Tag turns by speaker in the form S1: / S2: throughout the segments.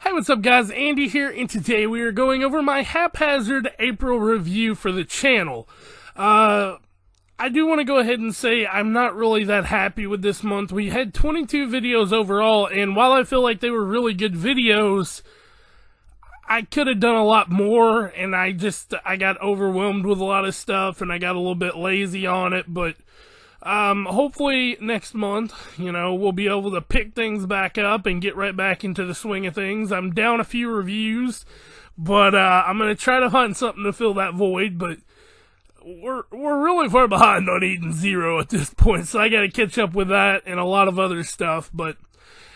S1: Hey, what's up guys, Andy here, and today we are going over my Haphazard April review for the channel. I do want to go ahead and say I'm not really that happy with this month. We had 22 videos overall, and while I feel like they were really good videos, I could have done a lot more, and I got overwhelmed with a lot of stuff, and I got a little bit lazy on it, but hopefully next month, we'll be able to pick things back up and get right back into the swing of things. I'm down a few reviews, but I'm going to try to find something to fill that void, but we're really far behind on Eden Zero at this point, so I got to catch up with that and a lot of other stuff. But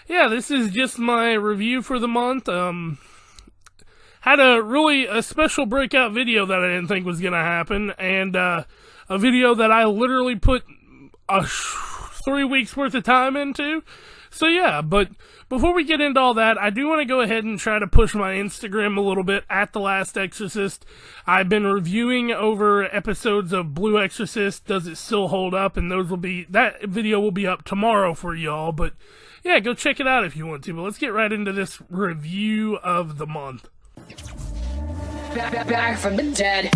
S1: yeah, this is just my review for the month. Had a special breakout video that I didn't think was going to happen, and a video that I literally put 3 weeks worth of time into. So yeah, but before we get into all that, I do want to go ahead and try to push my Instagram a little bit at The Last Exorcist. I've been reviewing over episodes of Blue Exorcist, Does It Still Hold Up, and that video will be up tomorrow for y'all, but yeah, go check it out if you want to. But let's get right into this review of the month.
S2: Back from the dead.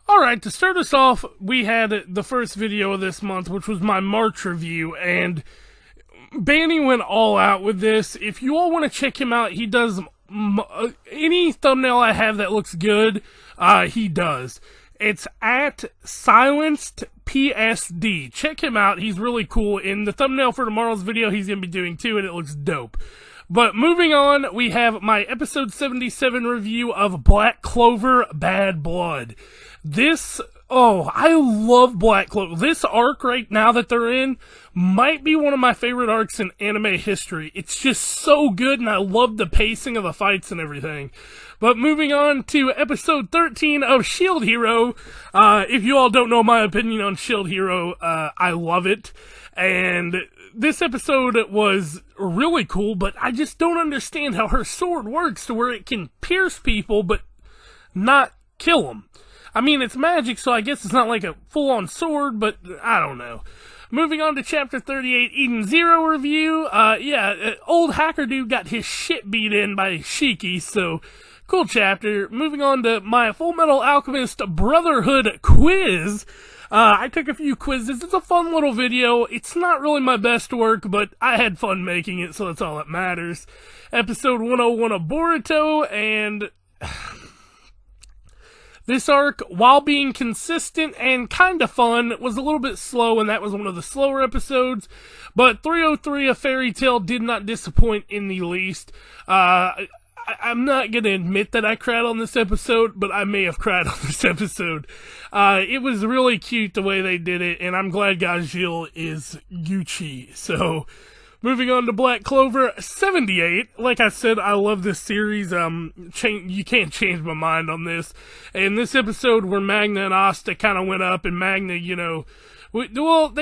S1: Alright, to start us off, we had the first video of this month, which was my March review, and Banny went all out with this. If you all want to check him out, he does any thumbnail I have that looks good, he does. It's at Silenced PSD. Check him out, he's really cool. In the thumbnail for tomorrow's video, he's going to be doing too, and it looks dope. But moving on, we have my episode 77 review of Black Clover, Bad Blood. I love Black Clover. This arc right now that they're in might be one of my favorite arcs in anime history. It's just so good, and I love the pacing of the fights and everything. But moving on to episode 13 of Shield Hero. If you all don't know my opinion on Shield Hero, I love it. And this episode was really cool, but I just don't understand how her sword works to where it can pierce people, but not kill them. I mean, it's magic, so I guess it's not like a full-on sword, but I don't know. Moving on to Chapter 38, Eden Zero review. Old hacker dude got his shit beat in by Shiki, so cool chapter. Moving on to my Full Metal Alchemist Brotherhood quiz. I took a few quizzes. It's a fun little video. It's not really my best work, but I had fun making it, so that's all that matters. Episode 101 of Boruto, and this arc, while being consistent and kind of fun, was a little bit slow, and that was one of the slower episodes. But 303, A Fairy Tale, did not disappoint in the least. I'm not going to admit that I cried on this episode, but I may have cried on this episode. It was really cute the way they did it, and I'm glad Gajil is Gucci. So, moving on to Black Clover 78. Like I said, I love this series. You can't change my mind on this. And this episode where Magna and Asta kind of went up, and Magna, they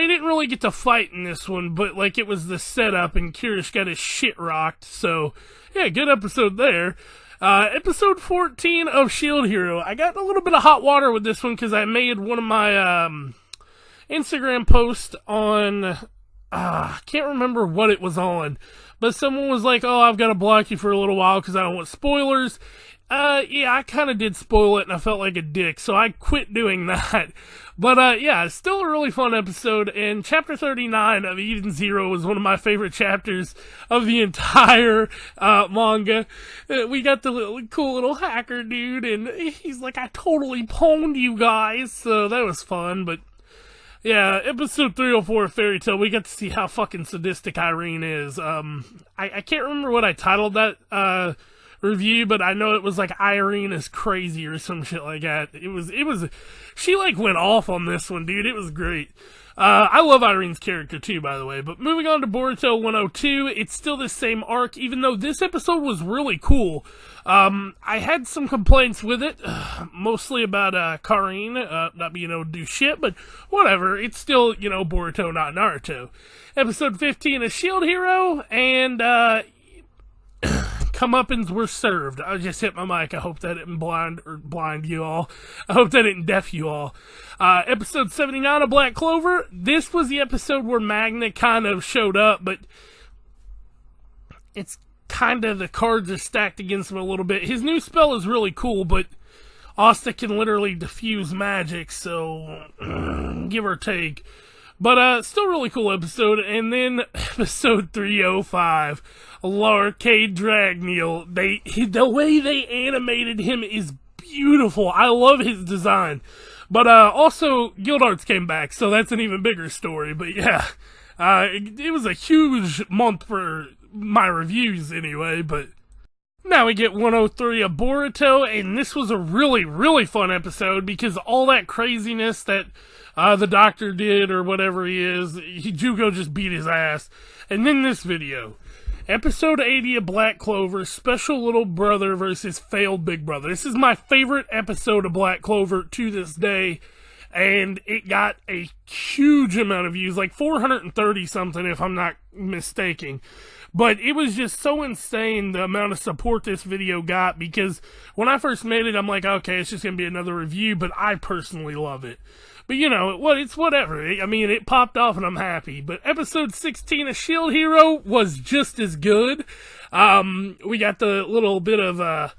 S1: didn't really get to fight in this one, but like it was the setup, and Kirish got his shit rocked. So, yeah, good episode there. Episode 14 of Shield Hero. I got a little bit of hot water with this one because I made one of my Instagram posts on, I can't remember what it was on, but someone was like, oh, I've got to block you for a little while because I don't want spoilers. Yeah, I kind of did spoil it, and I felt like a dick, so I quit doing that. But, yeah, it's still a really fun episode, and Chapter 39 of Eden Zero was one of my favorite chapters of the entire manga. We got the cool little hacker dude, and he's like, I totally pwned you guys, so that was fun. But yeah, episode 304 of Fairy Tale, we got to see how fucking sadistic Irene is. I can't remember what I titled that review, but I know it was like Irene is crazy or some shit like that. She like went off on this one, dude. It was great. I love Irene's character too, by the way. But moving on to Boruto 102, it's still the same arc, even though this episode was really cool. I had some complaints with it, mostly about Karin not being able to do shit, but whatever. It's still, Boruto, not Naruto. Episode 15 of Shield Hero, and comeuppance were served. I just hit my mic. I hope that didn't blind you all. I hope that didn't deaf you all. Episode 79 of Black Clover. This was the episode where Magna kind of showed up, but it's kind of the cards are stacked against him a little bit. His new spell is really cool, but Asta can literally diffuse magic, so give or take. But still really cool episode. And then episode 305, Larcade Dragneel. The way they animated him is beautiful. I love his design. But also Guildarts came back, so that's an even bigger story. But yeah, it was a huge month for my reviews anyway. But now we get 103 of Boruto, and this was a really, really fun episode because all that craziness that the doctor did or whatever he is, Jugo just beat his ass. And then this video, episode 80 of Black Clover, Special Little Brother versus Failed Big Brother. This is my favorite episode of Black Clover to this day, and it got a huge amount of views, like 430 something if I'm not mistaken. But it was just so insane the amount of support this video got, because when I first made it, I'm like, okay, it's just going to be another review, but I personally love it. But you know, it's whatever. I mean, it popped off and I'm happy. But episode 16 of Shield Hero was just as good. We got the little bit of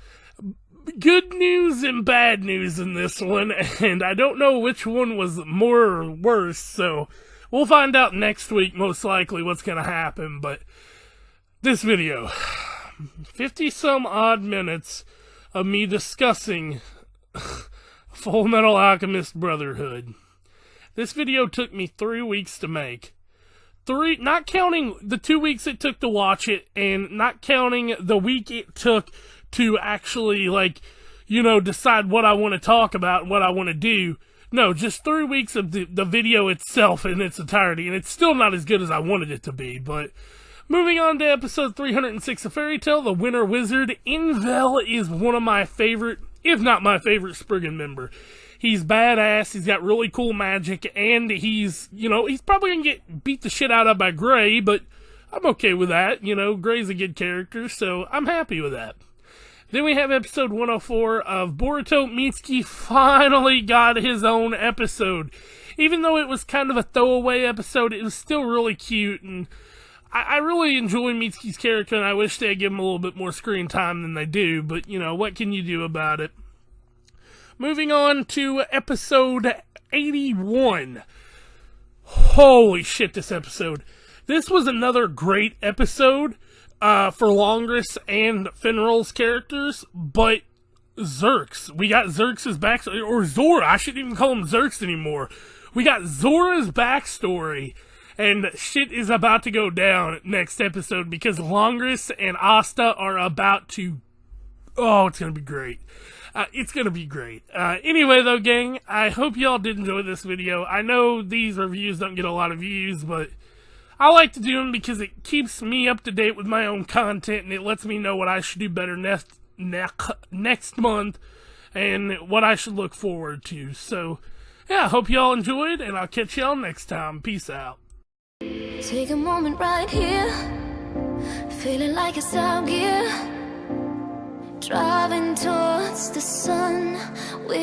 S1: good news and bad news in this one, and I don't know which one was more or worse, so we'll find out next week most likely what's going to happen. But this video, 50 some odd minutes of me discussing Full Metal Alchemist Brotherhood. This video took me 3 weeks to make. Not counting the 2 weeks it took to watch it, and not counting the week it took to actually, like, you know, decide what I want to talk about and what I want to do. No, just 3 weeks of the video itself in its entirety, and it's still not as good as I wanted it to be, but moving on to episode 306 of Fairy Tail, The Winter Wizard. Invel is one of my favorite, if not my favorite, Spriggan member. He's badass, he's got really cool magic, and he's probably gonna get beat the shit out of by Gray, but I'm okay with that. You know, Gray's a good character, so I'm happy with that. Then we have episode 104 of Boruto. Mitsuki finally got his own episode. Even though it was kind of a throwaway episode, it was still really cute, and I really enjoy Mitsuki's character, and I wish they'd give him a little bit more screen time than they do, but, you know, what can you do about it? Moving on to episode 81. Holy shit, this episode. This was another great episode for Longress and Finral's characters, but Zerx. We got Zerx's backstory, or Zora. I shouldn't even call him Zerx anymore. We got Zora's backstory. And shit is about to go down next episode because Longress and Asta are about to... Oh, it's going to be great. It's going to be great. Anyway, though, gang, I hope y'all did enjoy this video. I know these reviews don't get a lot of views, but I like to do them because it keeps me up to date with my own content, and it lets me know what I should do better next month and what I should look forward to. So, yeah, I hope y'all enjoyed, and I'll catch y'all next time. Peace out.
S2: Take a moment right here, feeling like it's out gear, driving towards the sun with